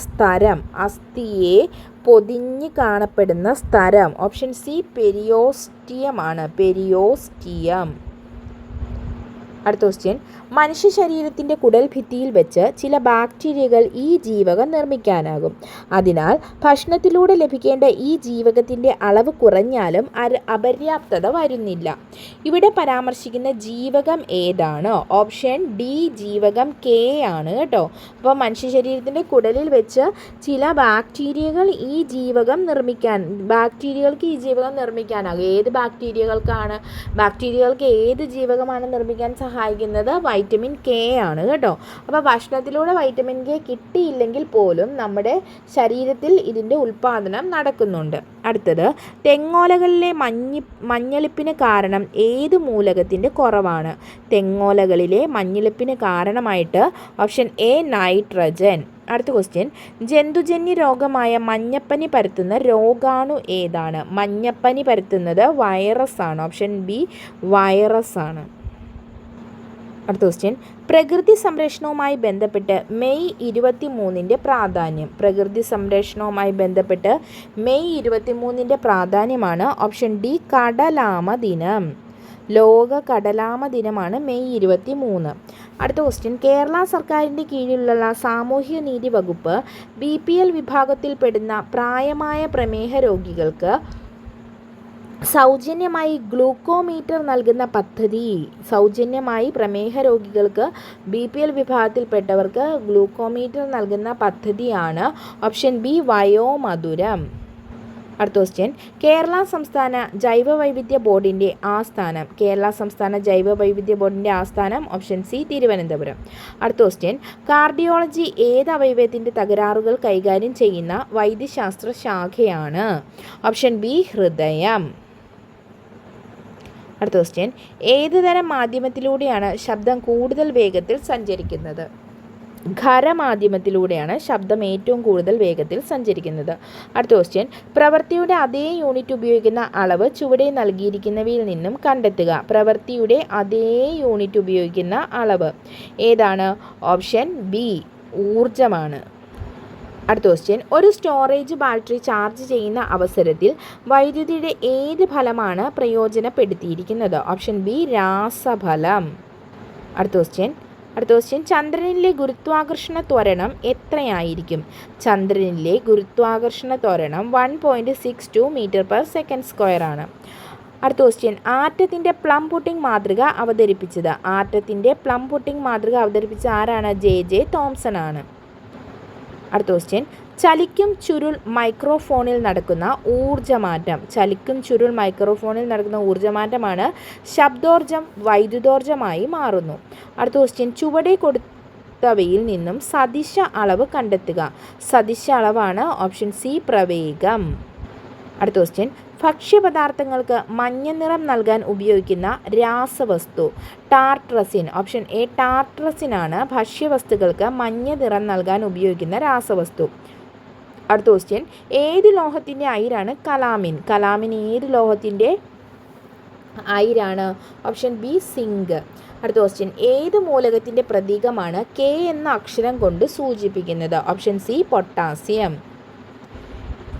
സ്ഥലം ഓപ്ഷൻ സി പെരിയോസ്റ്റിയം ആണ്. പെരിയോസ്റ്റിയം. അടുത്ത ക്വസ്റ്റ്യൻ, മനുഷ്യ ശരീരത്തിൻ്റെ കുടൽ ഭിത്തിയിൽ വെച്ച് ചില ബാക്ടീരിയകൾ ഈ ജീവകം നിർമ്മിക്കാനാകും. അതിനാൽ ഭക്ഷണത്തിലൂടെ ലഭിക്കേണ്ട ഈ ജീവകത്തിൻ്റെ അളവ് കുറഞ്ഞാലും അപര്യാപ്തത വരുന്നില്ല. ഇവിടെ പരാമർശിക്കുന്ന ജീവകം ഏതാണ്? ഓപ്ഷൻ ഡി ജീവകം കെ ആണ് കേട്ടോ. അപ്പോൾ മനുഷ്യ ശരീരത്തിൻ്റെ കുടലിൽ വെച്ച് ചില ബാക്ടീരിയകൾക്ക് ഈ ജീവകം നിർമ്മിക്കാനാകും. ഏത് ബാക്ടീരിയകൾക്ക് ഏത് ജീവകമാണ് നിർമ്മിക്കാൻ സഹായിക്കുന്നത്? വൈറ്റമിൻ കെ ആണ് കേട്ടോ. അപ്പോൾ ഭക്ഷണത്തിലൂടെ വൈറ്റമിൻ കെ കിട്ടിയില്ലെങ്കിൽ പോലും നമ്മുടെ ശരീരത്തിൽ ഇതിൻ്റെ ഉൽപ്പാദനം നടക്കുന്നുണ്ട്. അടുത്തത്, തെങ്ങോലകളിലെ മഞ്ഞളിപ്പിന് കാരണം ഏത് മൂലകത്തിൻ്റെ കുറവാണ്? തെങ്ങോലകളിലെ മഞ്ഞളിപ്പിന് കാരണമായിട്ട് ഓപ്ഷൻ എ നൈട്രജൻ. അടുത്ത ക്വസ്റ്റ്യൻ, ജന്തുജന്യ രോഗമായ മഞ്ഞപ്പനി പരത്തുന്ന രോഗാണു ഏതാണ്? മഞ്ഞപ്പനി പരത്തുന്നത് വൈറസ് ആണ്. ഓപ്ഷൻ ബി വൈറസ് ആണ്. അടുത്ത ക്വസ്റ്റ്യൻ, പ്രകൃതി സംരക്ഷണവുമായി ബന്ധപ്പെട്ട് മെയ് 23-ൻ്റെ പ്രാധാന്യം. പ്രകൃതി സംരക്ഷണവുമായി ബന്ധപ്പെട്ട് മെയ് 23-ൻ്റെ പ്രാധാന്യമാണ് ഓപ്ഷൻ ഡി കടലാമ ദിനം. ലോക കടലാമ ദിനമാണ് മെയ് 23. അടുത്ത ക്വസ്റ്റ്യൻ, കേരള സർക്കാരിൻ്റെ കീഴിലുള്ള സാമൂഹ്യ നീതി വകുപ്പ് BPL വിഭാഗത്തിൽപ്പെടുന്ന പ്രായമായ പ്രമേഹ രോഗികൾക്ക് സൗജന്യമായി ഗ്ലൂക്കോമീറ്റർ നൽകുന്ന പദ്ധതി. സൗജന്യമായി പ്രമേഹ രോഗികൾക്ക് BPL വിഭാഗത്തിൽപ്പെട്ടവർക്ക് ഗ്ലൂക്കോമീറ്റർ നൽകുന്ന പദ്ധതിയാണ് ഓപ്ഷൻ ബി വയോമധുരം. അടുത്ത ക്വസ്റ്റ്യൻ, കേരള സംസ്ഥാന ജൈവവൈവിധ്യ ബോർഡിൻ്റെ ആസ്ഥാനം. കേരള സംസ്ഥാന ജൈവവൈവിധ്യ ബോർഡിൻ്റെ ആസ്ഥാനം ഓപ്ഷൻ സി തിരുവനന്തപുരം. അടുത്ത ക്വസ്റ്റ്യൻ, കാർഡിയോളജി ഏത് അവയവത്തിൻ്റെ തകരാറുകൾ കൈകാര്യം ചെയ്യുന്ന വൈദ്യശാസ്ത്ര ശാഖയാണ്? ഓപ്ഷൻ ബി ഹൃദയം. അടുത്ത ക്വസ്റ്റ്യൻ, ഏത് തരം മാധ്യമത്തിലൂടെയാണ് ശബ്ദം കൂടുതൽ വേഗത്തിൽ സഞ്ചരിക്കുന്നത്? ഖരമാധ്യമത്തിലൂടെയാണ് ശബ്ദം ഏറ്റവും കൂടുതൽ വേഗത്തിൽ സഞ്ചരിക്കുന്നത്. അടുത്ത ക്വസ്റ്റ്യൻ, പ്രവൃത്തിയുടെ അതേ യൂണിറ്റ് ഉപയോഗിക്കുന്ന അളവ് ചുവടെ നൽകിയിരിക്കുന്നവയിൽ നിന്നും കണ്ടെത്തുക. പ്രവൃത്തിയുടെ അതേ യൂണിറ്റ് ഉപയോഗിക്കുന്ന അളവ് ഏതാണ്? ഓപ്ഷൻ ബി ഊർജമാണ്. അടുത്ത ക്വസ്റ്റ്യൻ, ഒരു സ്റ്റോറേജ് ബാറ്ററി ചാർജ് ചെയ്യുന്ന അവസരത്തിൽ വൈദ്യുതിയുടെ ഏത് ഫലമാണ് പ്രയോജനപ്പെടുത്തിയിരിക്കുന്നത്? Option B രാസഫലം. അടുത്ത ക്വസ്റ്റ്യൻ, ചന്ദ്രനിലെ ഗുരുത്വാകർഷണ ത്വരണം എത്രയായിരിക്കും? ചന്ദ്രനിലെ ഗുരുത്വാകർഷണ ത്വരണം 1.62 m/s² ആണ്. അടുത്ത ക്വസ്റ്റ്യൻ, ആറ്റത്തിൻ്റെ പ്ലം പുഡിംഗ് മാതൃക അവതരിപ്പിച്ചത്? ആറ്റത്തിൻ്റെ പ്ലം പുഡിംഗ് മാതൃക അവതരിപ്പിച്ച ആരാണ്? ജെ തോംസൺ ആണ്. അടുത്ത ക്വസ്റ്റ്യൻ, ചലിക്കും ചുരുൾ മൈക്രോഫോണിൽ നടക്കുന്ന ഊർജ്ജമാറ്റം. ചലിക്കും ചുരുൾ മൈക്രോഫോണിൽ നടക്കുന്ന ഊർജ്ജമാറ്റമാണ് ശബ്ദോർജ്ജം വൈദ്യുതോർജ്ജമായി മാറുന്നു. അടുത്ത ക്വസ്റ്റ്യൻ, ചുവടെ കൊടുത്തവയിൽ നിന്നും സദിശ അളവ് കണ്ടെത്തുക. സദിശ അളവാണ് ഓപ്ഷൻ സി പ്രവേഗം. അടുത്ത ക്വസ്റ്റ്യൻ, ഭക്ഷ്യപദാർത്ഥങ്ങൾക്ക് മഞ്ഞ നിറം നൽകാൻ ഉപയോഗിക്കുന്ന രാസവസ്തു? ടാർട്രസിൻ. ഓപ്ഷൻ എ ടാർട്രസിൻ ആണ് ഭക്ഷ്യവസ്തുക്കൾക്ക് മഞ്ഞ നിറം നൽകാൻ ഉപയോഗിക്കുന്ന രാസവസ്തു. അടുത്ത ക്വസ്റ്റ്യൻ, ഏത് ലോഹത്തിൻ്റെ അയിരാണ് കലാമിൻ? കലാമിൻ ഏത് ലോഹത്തിൻ്റെ അയിരാണ്? Option B zinc. അടുത്ത ക്വസ്റ്റ്യൻ, ഏത് മൂലകത്തിൻ്റെ പ്രതീകമാണ് കെ എന്ന അക്ഷരം കൊണ്ട് സൂചിപ്പിക്കുന്നത്? Option C potassium.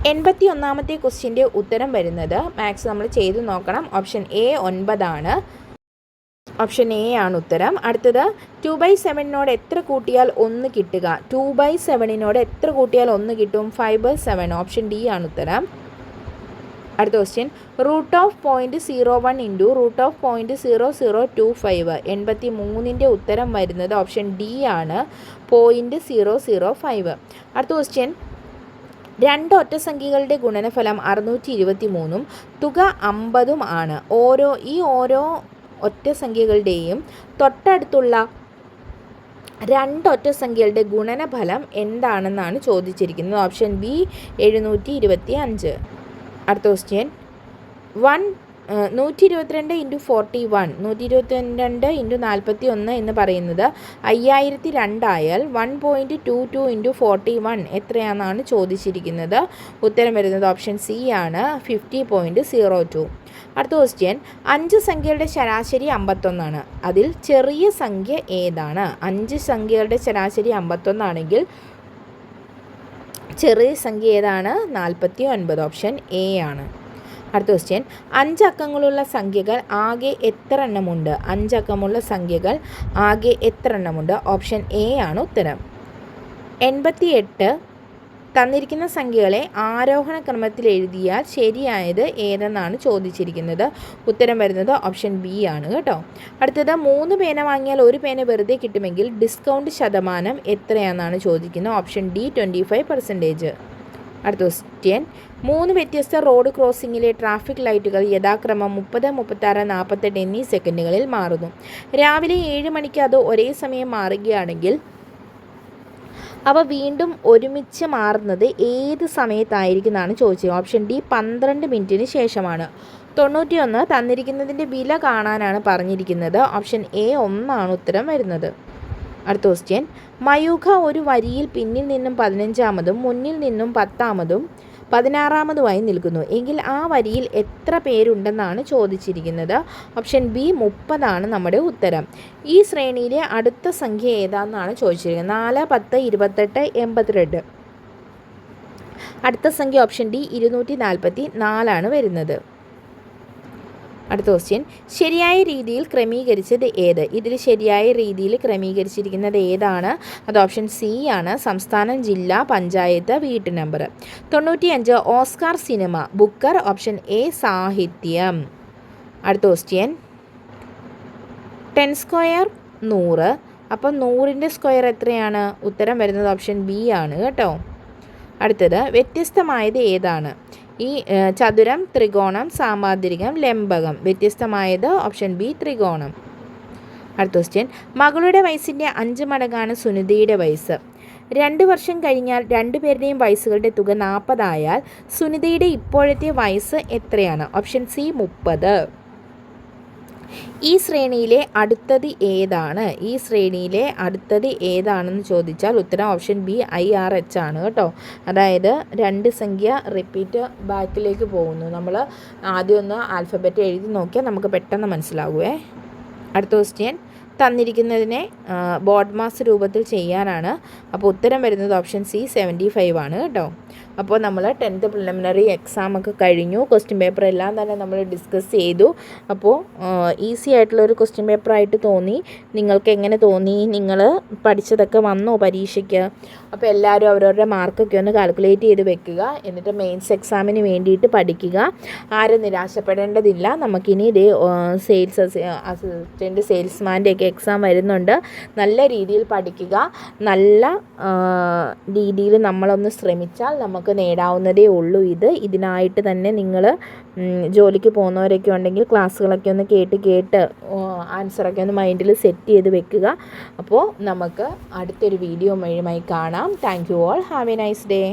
81ാമത്തെ ക്വസ്റ്റ്യൻ്റെ ഉത്തരം വരുന്നത് മാത്സ് നമ്മൾ ചെയ്തു നോക്കണം. ഓപ്ഷൻ എ 9 ആണ്. ഓപ്ഷൻ എ ആണ് ഉത്തരം. അടുത്തത് 2/7 എത്ര കൂട്ടിയാൽ 1 കിട്ടുക? 2/7 എത്ര കൂട്ടിയാൽ 1 കിട്ടും? 5/7. ഓപ്ഷൻ ഡി ആണ് ഉത്തരം. അടുത്ത ക്വസ്റ്റ്യൻ, √0.01 × √0.0025. 83ൻ്റെ ഉത്തരം വരുന്നത് ഓപ്ഷൻ ഡി ആണ് 0.005. അടുത്ത ക്വസ്റ്റ്യൻ, രണ്ട് ഒറ്റസംഖ്യകളുടെ ഗുണനഫലം 623 തുക 50 ആണ്. ഓരോ ഒറ്റസംഖ്യകളുടെയും തൊട്ടടുത്തുള്ള രണ്ട് ഒറ്റസംഖ്യകളുടെ ഗുണനഫലം എന്താണെന്നാണ് ചോദിച്ചിരിക്കുന്നത്. Option B 725. അടുത്ത ക്വസ്റ്റ്യൻ, 122 × 41 122 × 41 എന്ന് പറയുന്നത് 5002 ആയാൽ 1.22 × 41 എത്രയാണെന്നാണ് ചോദിച്ചിരിക്കുന്നത്. ഉത്തരം വരുന്നത് ഓപ്ഷൻ സി ആണ് 50.02. അടുത്ത ക്വസ്റ്റ്യൻ, 5 സംഖ്യകളുടെ ശരാശരി 51 ആണ്. അതിൽ ചെറിയ സംഖ്യ ഏതാണ്? 5 സംഖ്യകളുടെ ശരാശരി 51 ആണെങ്കിൽ ചെറിയ സംഖ്യ ഏതാണ്? 49. ഓപ്ഷൻ എ ആണ്. അടുത്ത ക്വസ്റ്റ്യൻ, 5 അക്കങ്ങളുള്ള സംഖ്യകൾ ആകെ എത്ര എണ്ണമുണ്ട്? 5 അക്കമുള്ള സംഖ്യകൾ ആകെ എത്ര എണ്ണമുണ്ട്? ഓപ്ഷൻ എ ആണ് ഉത്തരം. 88 തന്നിരിക്കുന്ന സംഖ്യകളെ ആരോഹണ ക്രമത്തിൽ എഴുതിയാൽ ശരിയായത് ഏതെന്നാണ് ചോദിച്ചിരിക്കുന്നത്. ഉത്തരം വരുന്നത് ഓപ്ഷൻ ബി ആണ് കേട്ടോ. അടുത്തത് 3 പേന വാങ്ങിയാൽ 1 പേന വെറുതെ കിട്ടുമെങ്കിൽ ഡിസ്കൗണ്ട് ശതമാനം എത്രയാണെന്നാണ് ചോദിക്കുന്നത്. Option D 25%. അടുത്ത ക്വസ്റ്റ്യൻ, 3 വ്യത്യസ്ത റോഡ് ക്രോസിങ്ങിലെ ട്രാഫിക് ലൈറ്റുകൾ യഥാക്രമം 30, 36, 48 എന്നീ സെക്കൻഡുകളിൽ മാറുന്നു. രാവിലെ 7 മണിക്ക് അത് ഒരേ സമയം മാറുകയാണെങ്കിൽ അവ വീണ്ടും ഒരുമിച്ച് മാറുന്നത് ഏത് സമയത്തായിരിക്കും എന്നാണ് ചോദിച്ചത്. ഓപ്ഷൻ ഡി 12 മിനിറ്റിന് ശേഷമാണ്. 91 തന്നിരിക്കുന്നതിൻ്റെ വില കാണാനാണ് പറഞ്ഞിരിക്കുന്നത്. ഓപ്ഷൻ എ 1 ആണ് ഉത്തരം വരുന്നത്. അടുത്ത ക്വസ്റ്റ്യൻ, മയൂഖ ഒരു വരിയിൽ പിന്നിൽ നിന്നും 15ാമതും മുന്നിൽ നിന്നും 10ാമതും 16ാമതുമായി നിൽക്കുന്നു എങ്കിൽ ആ വരിയിൽ എത്ര പേരുണ്ടെന്നാണ് ചോദിച്ചിരിക്കുന്നത്. ഓപ്ഷൻ ബി 30 ആണ് നമ്മുടെ ഉത്തരം. ഈ ശ്രേണിയിലെ അടുത്ത സംഖ്യ ഏതാണെന്നാണ് ചോദിച്ചിരിക്കുന്നത്. 4, 10, 28, 82. അടുത്ത സംഖ്യ ഓപ്ഷൻ ഡി 244 ആണ് വരുന്നത്. അടുത്ത ക്വസ്റ്റ്യൻ, ശരിയായ രീതിയിൽ ക്രമീകരിച്ചത് ഏത്? ഇതിൽ ശരിയായ രീതിയിൽ ക്രമീകരിച്ചിരിക്കുന്നത് ഏതാണ്? അത് ഓപ്ഷൻ സി ആണ്. സംസ്ഥാനം, ജില്ല, പഞ്ചായത്ത്, വീട്ട് number. 95 Oscar cinema, Booker. Option A സാഹിത്യം. അടുത്ത ക്വസ്റ്റ്യൻ, 10² 100. അപ്പം 100ൻ്റെ സ്ക്വയർ എത്രയാണ്? ഉത്തരം വരുന്നത് ഓപ്ഷൻ ബി ആണ് കേട്ടോ. അടുത്തത് വ്യത്യസ്തമായത് ഏതാണ്? ഈ ചതുരം, ത്രികോണം, സാമാന്തരികം, ലംബകം. വ്യത്യസ്തമായത് ഓപ്ഷൻ ബി ത്രികോണം. അടുത്ത ക്വസ്റ്റ്യൻ, മകളുടെ വയസ്സിൻ്റെ 5 മടങ്ങാണ് സുനിതയുടെ വയസ്സ്. 2 വർഷം കഴിഞ്ഞാൽ 2 പേരുടെയും വയസ്സുകളുടെ തുക 40 ആയാൽ സുനിതയുടെ ഇപ്പോഴത്തെ വയസ്സ് എത്രയാണ്? Option C 30. ഈ ശ്രേണിയിലെ അടുത്തത് ഏതാണ്? ഈ ശ്രേണിയിലെ അടുത്തത് ഏതാണെന്ന് ചോദിച്ചാൽ ഉത്തരം ഓപ്ഷൻ ബി IRH ആണ് കേട്ടോ. അതായത് 2 സംഖ്യ റിപ്പീറ്റ് ബാക്കിലേക്ക് പോകുന്നു. നമ്മൾ ആദ്യം ഒന്ന് ആൽഫബറ്റ് എഴുതി നോക്കിയാൽ നമുക്ക് പെട്ടെന്ന് മനസ്സിലാകുമേ. അടുത്ത ക്വസ്റ്റ്യൻ തന്നിരിക്കുന്നതിനെ ബോർഡ് മാസ് രൂപത്തിൽ ചെയ്യാനാണ്. അപ്പോൾ ഉത്തരം വരുന്നത് ഓപ്ഷൻ സി 75 ആണ് കേട്ടോ. അപ്പോൾ നമ്മൾ 10th പ്രിലിമിനറി എക്സാമൊക്കെ കഴിഞ്ഞു. ക്വസ്റ്റ്യൻ പേപ്പർ എല്ലാം തന്നെ നമ്മൾ ഡിസ്കസ് ചെയ്തു. അപ്പോൾ ഈസി ആയിട്ടുള്ളൊരു ക്വസ്റ്റ്യൻ പേപ്പറായിട്ട് തോന്നി. നിങ്ങൾക്ക് എങ്ങനെ തോന്നി? നിങ്ങൾ പഠിച്ചതൊക്കെ വന്നോ പരീക്ഷയ്ക്ക്? അപ്പോൾ എല്ലാവരും അവരവരുടെ മാർക്കൊക്കെ ഒന്ന് കാൽക്കുലേറ്റ് ചെയ്ത് വെക്കുക. എന്നിട്ട് മെയിൻസ് എക്സാമിന് വേണ്ടിയിട്ട് പഠിക്കുക. ആരും നിരാശപ്പെടേണ്ടതില്ല. നമുക്കിനി ഇതേ സെയിൽസ് അസിസ്റ്റൻറ്റ് സെയിൽസ്മാൻ്റെയൊക്കെ എക്സാം വരുന്നുണ്ട്. നല്ല രീതിയിൽ പഠിക്കുക. നല്ല രീതിയിൽ നമ്മളൊന്ന് ശ്രമിച്ചാൽ നമുക്ക് നേടാവുന്നതേ ഉള്ളൂ. ഇതിനായിട്ട് തന്നെ നിങ്ങൾ ജോലിക്ക് പോകുന്നവരൊക്കെ ഉണ്ടെങ്കിൽ ക്ലാസ്സുകളൊക്കെ ഒന്ന് കേട്ട് ആൻസറൊക്കെ ഒന്ന് മൈൻഡിൽ സെറ്റ് ചെയ്ത് വെക്കുക. അപ്പോൾ നമുക്ക് അടുത്തൊരു വീഡിയോയുമായി കാണാം. Thank you all. Have A nice day.